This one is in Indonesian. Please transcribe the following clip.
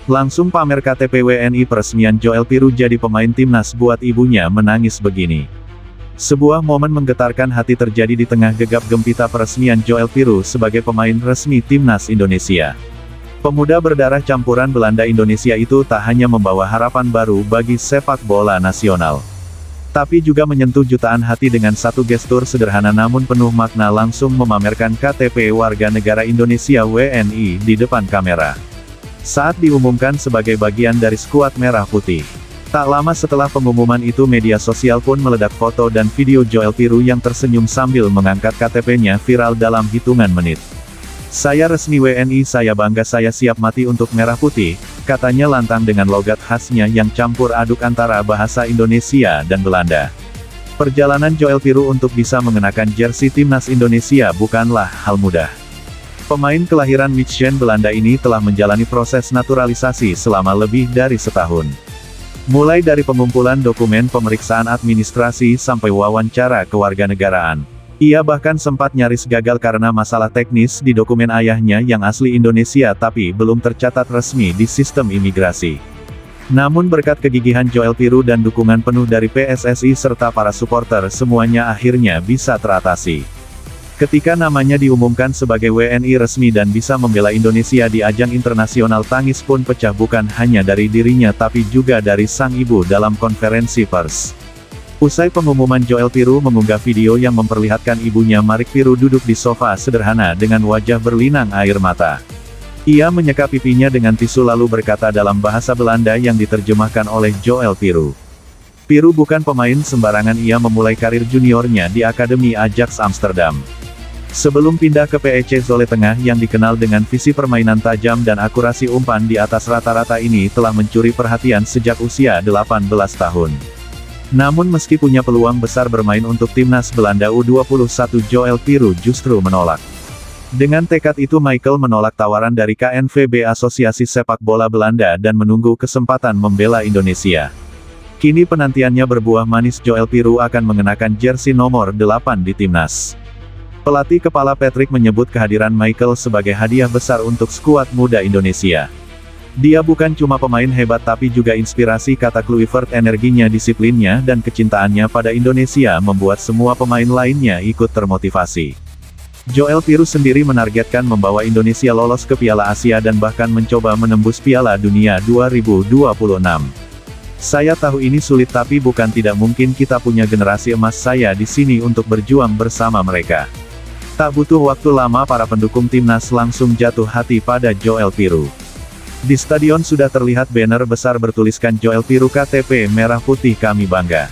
Langsung pamer KTP WNI peresmian Joel Piroe jadi pemain timnas buat ibunya menangis begini. Sebuah momen menggetarkan hati terjadi di tengah gegap gempita peresmian Joel Piroe sebagai pemain resmi timnas Indonesia. Pemuda berdarah campuran Belanda Indonesia itu tak hanya membawa harapan baru bagi sepak bola nasional, tapi juga menyentuh jutaan hati dengan satu gestur sederhana namun penuh makna, langsung memamerkan KTP warga negara Indonesia WNI di depan kamera saat diumumkan sebagai bagian dari skuad Merah Putih. Tak lama setelah pengumuman itu media sosial pun meledak foto dan video Joel Piroe yang tersenyum sambil mengangkat KTP-nya viral dalam hitungan menit. "Saya resmi WNI, saya bangga, saya siap mati untuk Merah Putih," katanya lantang dengan logat khasnya yang campur aduk antara bahasa Indonesia dan Belanda. Perjalanan Joel Piroe untuk bisa mengenakan jersey timnas Indonesia bukanlah hal mudah. Pemain kelahiran München, Belanda ini telah menjalani proses naturalisasi selama lebih dari setahun. Mulai dari pengumpulan dokumen pemeriksaan administrasi sampai wawancara kewarganegaraan. Ia bahkan sempat nyaris gagal karena masalah teknis di dokumen ayahnya yang asli Indonesia tapi belum tercatat resmi di sistem imigrasi. Namun berkat kegigihan Joel Piroe dan dukungan penuh dari PSSI serta para supporter, semuanya akhirnya bisa teratasi. Ketika namanya diumumkan sebagai WNI resmi dan bisa membela Indonesia di ajang internasional, tangis pun pecah bukan hanya dari dirinya tapi juga dari sang ibu dalam konferensi pers. Usai pengumuman, Joel Piroe mengunggah video yang memperlihatkan ibunya Marik Piroe duduk di sofa sederhana dengan wajah berlinang air mata. Ia menyeka pipinya dengan tisu lalu berkata dalam bahasa Belanda yang diterjemahkan oleh Joel Piroe. Piroe bukan pemain sembarangan, ia memulai karir juniornya di Akademi Ajax Amsterdam. Sebelum pindah ke PEC Zwolle Tengah yang dikenal dengan visi permainan tajam dan akurasi umpan di atas rata-rata, ini telah mencuri perhatian sejak usia 18 tahun. Namun meski punya peluang besar bermain untuk timnas Belanda U21, Joel Piroe justru menolak. Dengan tekad itu Michael menolak tawaran dari KNVB Asosiasi Sepak Bola Belanda dan menunggu kesempatan membela Indonesia. Kini penantiannya berbuah manis, Joel Piroe akan mengenakan jersey nomor 8 di timnas. Pelatih kepala Patrick menyebut kehadiran Michael sebagai hadiah besar untuk skuad muda Indonesia. "Dia bukan cuma pemain hebat tapi juga inspirasi," kata Kluivert. Energinya, disiplinnya, dan kecintaannya pada Indonesia membuat semua pemain lainnya ikut termotivasi. Joel Piroe sendiri menargetkan membawa Indonesia lolos ke Piala Asia dan bahkan mencoba menembus Piala Dunia 2026. "Saya tahu ini sulit tapi bukan tidak mungkin, kita punya generasi emas, saya di sini untuk berjuang bersama mereka." Tak butuh waktu lama para pendukung timnas langsung jatuh hati pada Joel Piroe. Di stadion sudah terlihat banner besar bertuliskan Joel Piroe KTP Merah Putih Kami Bangga.